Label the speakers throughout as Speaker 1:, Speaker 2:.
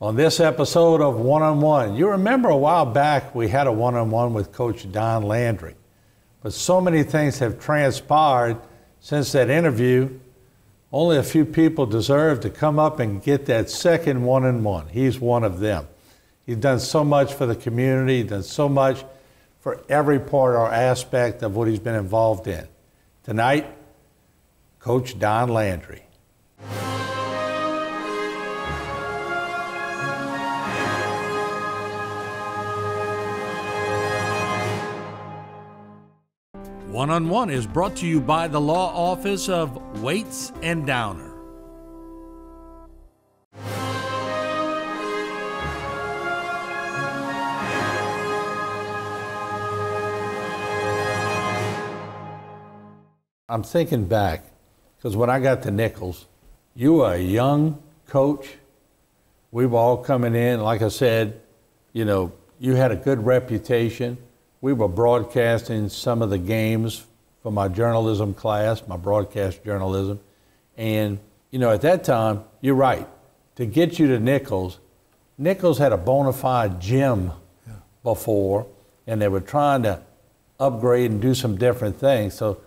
Speaker 1: On this episode of One-on-One, you remember a while back we had a one-on-one with Coach Don Landry. But so many things have transpired since that interview. Only a few people deserve to come up and get that second one-on-one. He's one of them. He's done so much for the community, done so much for every part or aspect of what he's been involved in. Tonight, Coach Don Landry. One-on-One is brought to you by the Law Office of Waits and Downer. I'm thinking back, because when I got to Nichols, you were a young coach. We were all coming in. Like I said, you had a good reputation. We were broadcasting some of the games for my journalism class, my broadcast journalism. And, at that time, you're right. To get you to Nichols had a bona fide gym before, and they were trying to upgrade and do some different things. So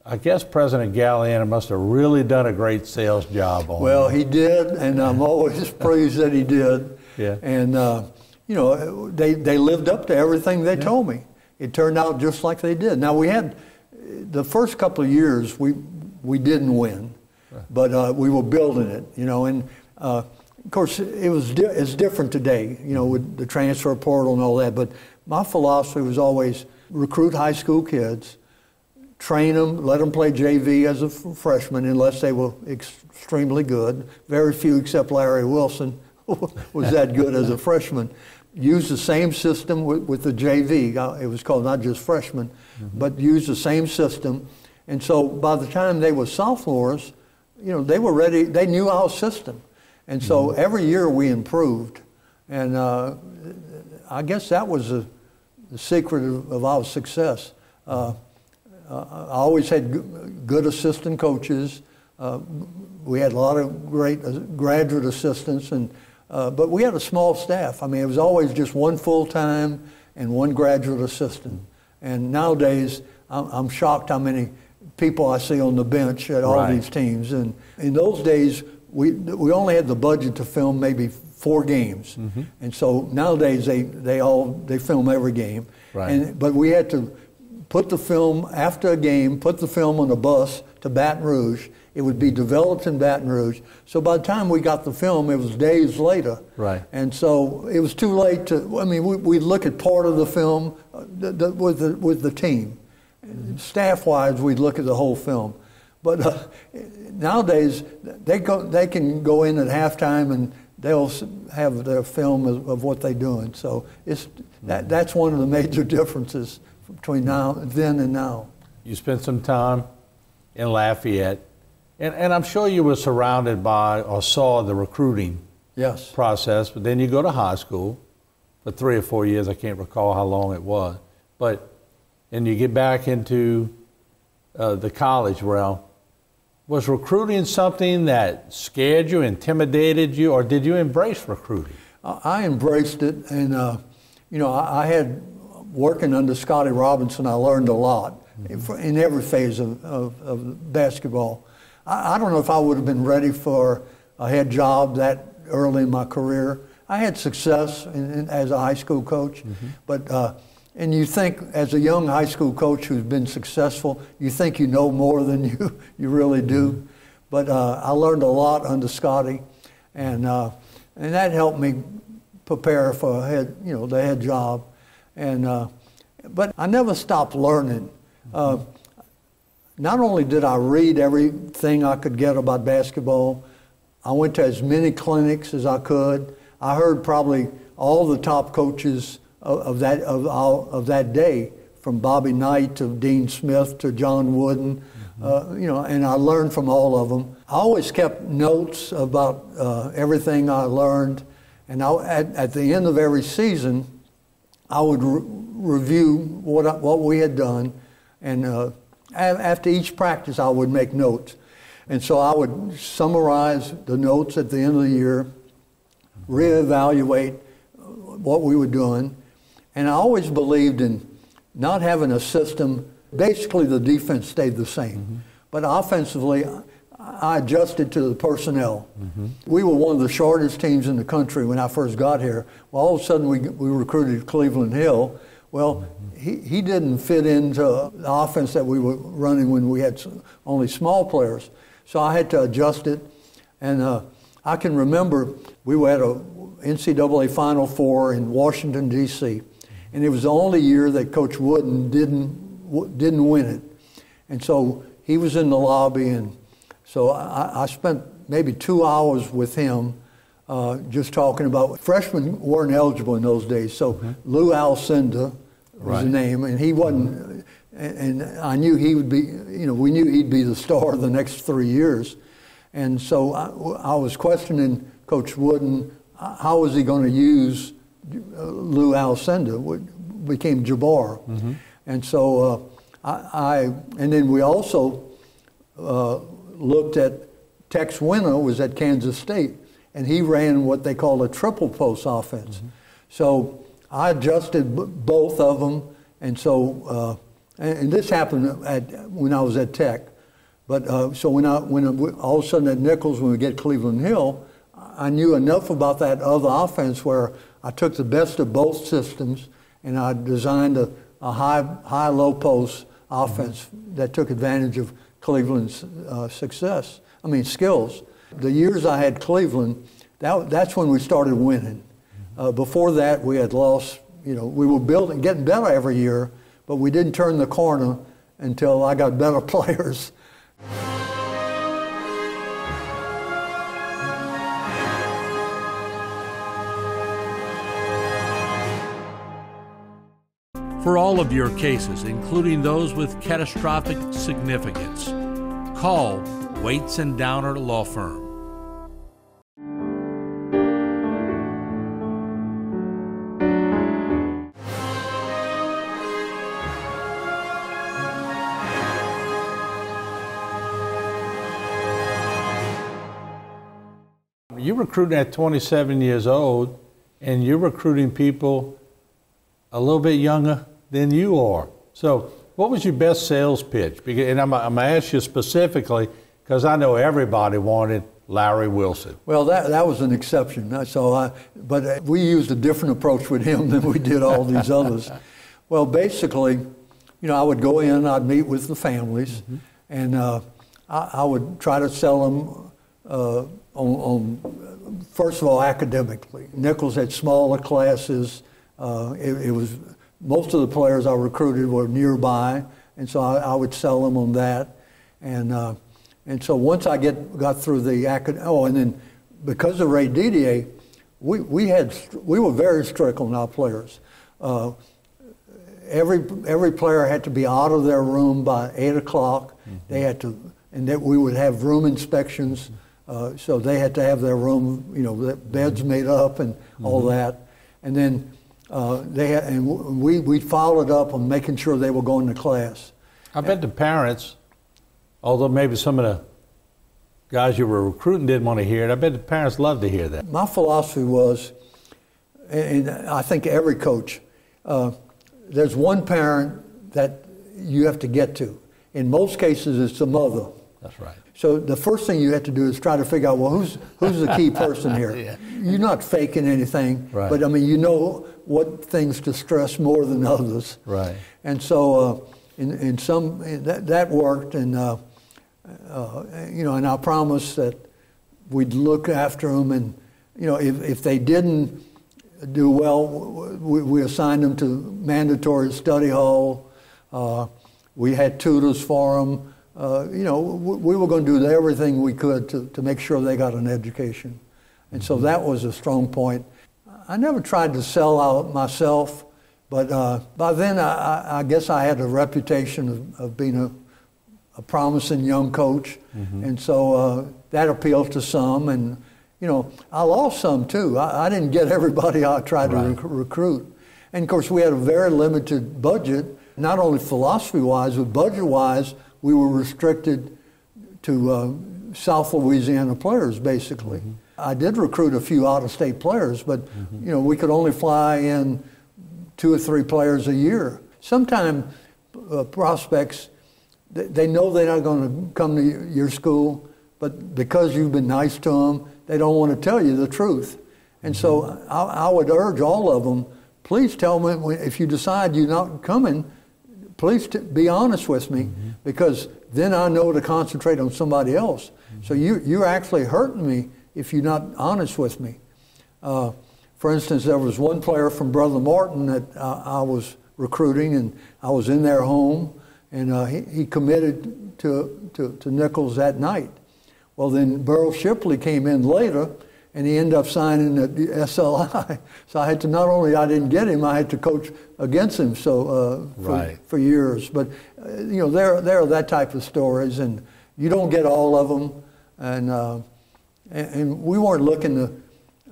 Speaker 1: I guess President Galliana must have really done a great sales job on
Speaker 2: Well, he did, and I'm always pleased that he did.
Speaker 1: Yeah.
Speaker 2: And, they lived up to everything they told me. It turned out just like they did. Now, we had the first couple of years, we didn't win, but we were building it, and of course, it's different today, with the transfer portal and all that, but my philosophy was always recruit high school kids, train them, let them play JV as a freshman unless they were extremely good. Very few except Larry Wilson was that good as a freshman. Use the same system with the JV. It was called not just freshmen, but use the same system. And so by the time they were sophomores, they were ready. They knew our system. And so every year we improved. And I guess that was the secret of our success. I always had good assistant coaches. We had a lot of great graduate assistants, but we had a small staff. I mean, it was always just one full-time and one graduate assistant. And nowadays, I'm shocked how many people I see on the bench at all these teams. And in those days, we only had the budget to film maybe 4 games. And so nowadays, they film every game. But we had to put the film after a game, put the film on a bus to Baton Rouge. It would be developed in Baton Rouge. So by the time we got the film, it was days later. And so it was too late to, we'd look at part of the film with the team. Staff-wise, we'd look at the whole film. But nowadays, they can go in at halftime and they'll have their film of what they're doing. So that's one of the major differences between then and now.
Speaker 1: You spent some time in Lafayette, and I'm sure you were surrounded by or saw the recruiting process, but then you go to high school for 3 or 4 years. I can't recall how long it was. And you get back into the college realm. Was recruiting something that scared you, intimidated you, or did you embrace recruiting?
Speaker 2: I embraced it, and I had, working under Scotty Robinson, I learned a lot in every phase of basketball. I don't know if I would have been ready for a head job that early in my career. I had success as a high school coach, but and you think as a young high school coach who's been successful, you think you know more than you really do. But I learned a lot under Scotty, and that helped me prepare for the head job. But I never stopped learning. Not only did I read everything I could get about basketball, I went to as many clinics as I could. I heard probably all the top coaches of that day, from Bobby Knight to Dean Smith to John Wooden, and I learned from all of them. I always kept notes about everything I learned, and at the end of every season, I would review what we had done, and after each practice, I would make notes. And so I would summarize the notes at the end of the year, reevaluate what we were doing. And I always believed in not having a system. Basically, the defense stayed the same. But offensively, I adjusted to the personnel. We were one of the shortest teams in the country when I first got here. Well, all of a sudden, we recruited Cleveland Hill. Well, he didn't fit into the offense that we were running when we had only small players. So I had to adjust it. And I can remember we were at a NCAA Final Four in Washington, D.C., and it was the only year that Coach Wooden didn't win it. And so he was in the lobby, and so I spent maybe 2 hours with him just talking about freshmen weren't eligible in those days. So Lou Alcindor was the name, and he wasn't. And I knew he would be. We knew he'd be the star the next 3 years. And so I was questioning Coach Wooden, how was he going to use Lou Alcindor, became Jabbar. And so and then we also looked at Tex Winter was at Kansas State, and he ran what they call a triple post offense. So I adjusted both of them, and so and this happened when I was at Tech. But so when all of a sudden at Nichols, when we get Cleveland Hill, I knew enough about that other offense where I took the best of both systems and I designed a high-low post offense that took advantage of Cleveland's skills. The years I had Cleveland, that's when we started winning. Before that, we had lost. We were getting better every year, but we didn't turn the corner until I got better players.
Speaker 3: For all of your cases, including those with catastrophic significance, call Waits & Downer Law Firm.
Speaker 1: You're recruiting at 27 years old, and you're recruiting people a little bit younger than you are. So what was your best sales pitch? And I'm going to ask you specifically because I know everybody wanted Larry Wilson.
Speaker 2: Well, that was an exception. But we used a different approach with him than we did all these others. Well, basically, I would go in, I'd meet with the families, and I would try to sell them on first of all, academically. Nichols had smaller classes. It was most of the players I recruited were nearby, and so I would sell them on that. And so once I got through the and then because of Ray Didier, we were very strict on our players. Every player had to be out of their room by 8 o'clock. They had to, and that we would have room inspections. So they had to have their room, the beds made up and all that. And then we followed up on making sure they were going to class.
Speaker 1: I bet the parents, although maybe some of the guys you were recruiting didn't want to hear it, I bet the parents loved to hear that.
Speaker 2: My philosophy was, and I think every coach, there's one parent that you have to get to. In most cases, it's the mother.
Speaker 1: That's right.
Speaker 2: So the first thing you have to do is try to figure out, well, who's the key person here? Yeah. You're not faking anything,
Speaker 1: right.
Speaker 2: But you know what things to stress more than others.
Speaker 1: Right.
Speaker 2: And so that worked, and and I promised that we'd look after them, and if they didn't do well, we assigned them to mandatory study hall. We had tutors for them. We were going to do everything we could to make sure they got an education. And so that was a strong point. I never tried to sell out myself, but by then I guess I had a reputation of being a promising young coach. And so that appealed to some. And, I lost some too. I didn't get everybody I tried to recruit. And of course, we had a very limited budget, not only philosophy-wise, but budget-wise. We were restricted to South Louisiana players, basically. I did recruit a few out-of-state players, but you know, we could only fly in 2 or 3 players a year. Sometimes prospects, they know they're not going to come to your school, but because you've been nice to them, they don't want to tell you the truth. And so I would urge all of them, please tell me if you decide you're not coming, please be honest with me, because then I know to concentrate on somebody else. So you're actually hurting me if you're not honest with me. For instance, there was one player from Brother Martin that I was recruiting, and I was in their home, and he committed to Nichols that night. Well, then Burl Shipley came in later, and he ended up signing at the SLI. So I had to, not only I didn't get him, I had to coach against him for years. But you know, there are that type of stories, and you don't get all of them. And we weren't looking to.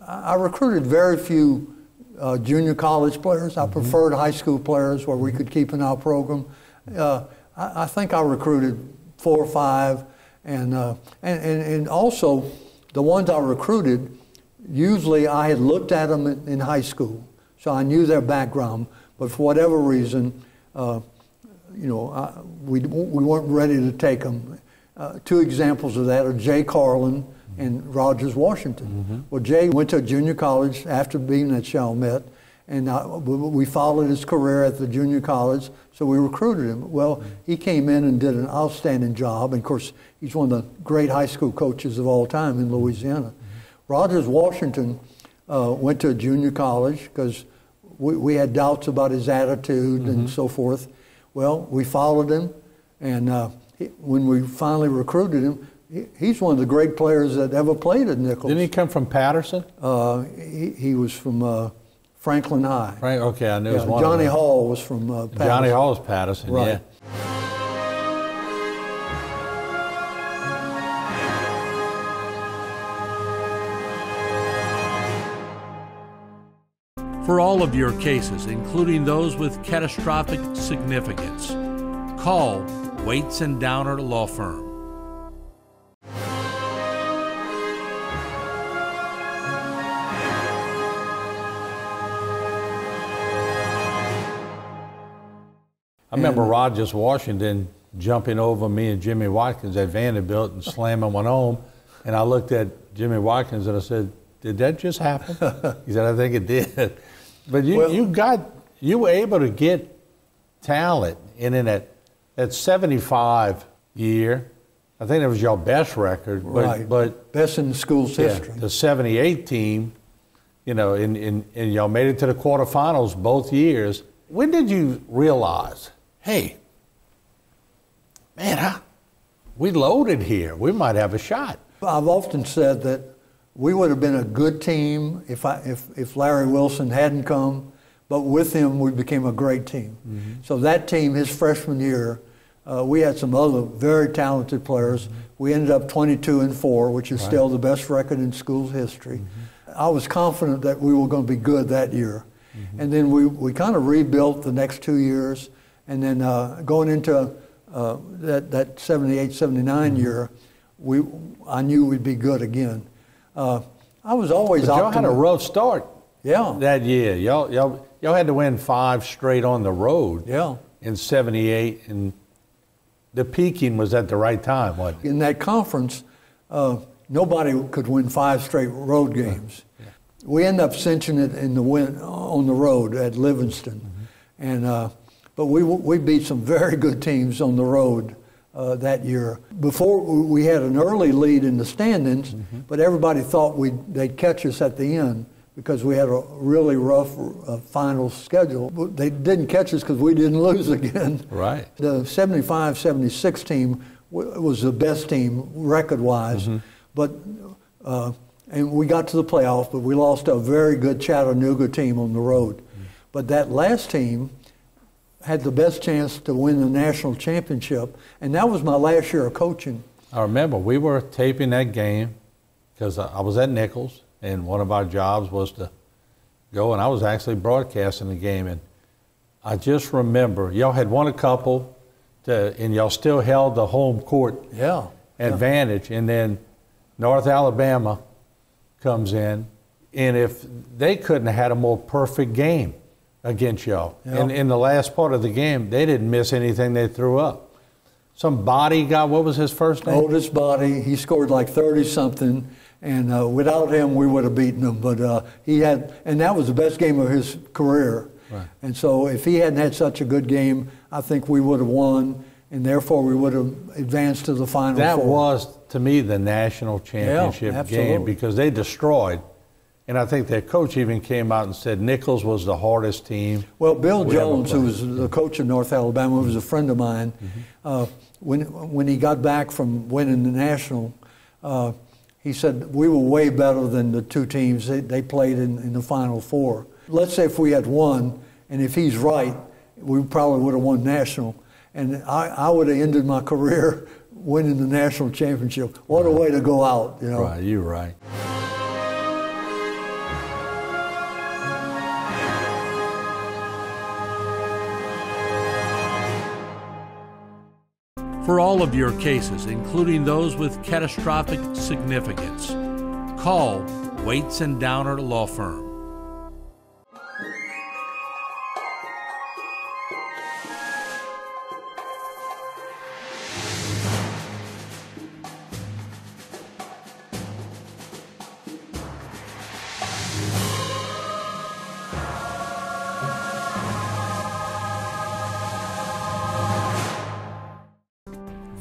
Speaker 2: I recruited very few junior college players. I preferred high school players where we could keep in our program. I think I recruited 4 or 5, and also the ones I recruited, usually I had looked at them in high school, so I knew their background. But for whatever reason, you know, we weren't ready to take them. 2 examples of that are Jay Carlin and Rogers Washington. Well, Jay went to junior college after being at Chalmette, and we followed his career at the junior college, so we recruited him. Well, he came in and did an outstanding job, and of course, he's one of the great high school coaches of all time in Louisiana. Rogers Washington went to a junior college because we had doubts about his attitude and so forth. Well, we followed him, and when we finally recruited him, he's one of the great players that ever played at Nichols.
Speaker 1: Didn't he come from Patterson?
Speaker 2: He was from Franklin High.
Speaker 1: Right. Okay, I knew it was one.
Speaker 2: Johnny Hall was from Patterson.
Speaker 1: Johnny Hall was Patterson.
Speaker 2: Right.
Speaker 1: Yeah.
Speaker 3: For all of your cases, including those with catastrophic significance, call Waits and Downer Law Firm.
Speaker 1: I remember Rogers Washington jumping over me and Jimmy Watkins at Vanderbilt and slamming one home. And I looked at Jimmy Watkins and I said, "Did that just happen?" He said, "I think it did." But you were able to get talent in that 75 year. I think it was your best record. But
Speaker 2: best in the school's history.
Speaker 1: The 78 team, you know, and y'all made it to the quarterfinals both years. When did you realize, hey, man, we loaded here. We might have a shot?
Speaker 2: I've often said that we would have been a good team if Larry Wilson hadn't come, but with him we became a great team. So that team, his freshman year, we had some other very talented players. We ended up 22-4, which is still the best record in school's history. I was confident that we were going to be good that year. And then we kind of rebuilt the next 2 years, and then going into that 78-79 year, I knew we'd be good again. I was always optimistic.
Speaker 1: Y'all had a rough start.
Speaker 2: Yeah.
Speaker 1: That year, y'all had to win 5 straight on the road.
Speaker 2: Yeah.
Speaker 1: In 78, and the peaking was at the right time, wasn't it?
Speaker 2: In that conference, nobody could win 5 straight road games. Yeah. We ended up cinching it in the win on the road at Livingston, but we beat some very good teams on the road that year. Before we had an early lead in the standings, but everybody thought they'd catch us at the end because we had a really rough final schedule. They didn't catch us because we didn't lose again.
Speaker 1: Right.
Speaker 2: The 75-76 team was the best team record-wise, but. And we got to the playoff, but we lost to a very good Chattanooga team on the road. But that last team had the best chance to win the national championship, and that was my last year of coaching.
Speaker 1: I remember we were taping that game because I was at Nichols, and one of our jobs was to go, and I was actually broadcasting the game. And I just remember y'all had won a couple, and y'all still held the home court advantage, and then North Alabama comes in, and if they couldn't have had a more perfect game against y'all.
Speaker 2: Yeah.
Speaker 1: And in the last part of the game, they didn't miss anything they threw up. Some body guy, what was his first name?
Speaker 2: Oldest Body. He scored like 30-something, and without him, we would have beaten them. But he had, and that was the best game of his career.
Speaker 1: Right.
Speaker 2: And so if he hadn't had such a good game, I think we would have won, and therefore we would have advanced to the Final Four.
Speaker 1: That was, to me, the national championship game because they destroyed. And I think their coach even came out and said Nichols was the hardest team.
Speaker 2: Well, Bill Jones, who was the coach of North Alabama, was a friend of mine. When he got back from winning the national, he said we were way better than the two teams they played in the Final Four. Let's say if we had won, and if he's right, we probably would have won national. And I would have ended my career winning the national championship. What a way to go out, you know.
Speaker 1: Right, you're right.
Speaker 3: For all of your cases, including those with catastrophic significance, call Waits and Downer Law Firm.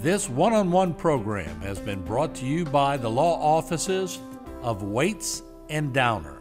Speaker 3: This one-on-one program has been brought to you by the law offices of Waits and Downer.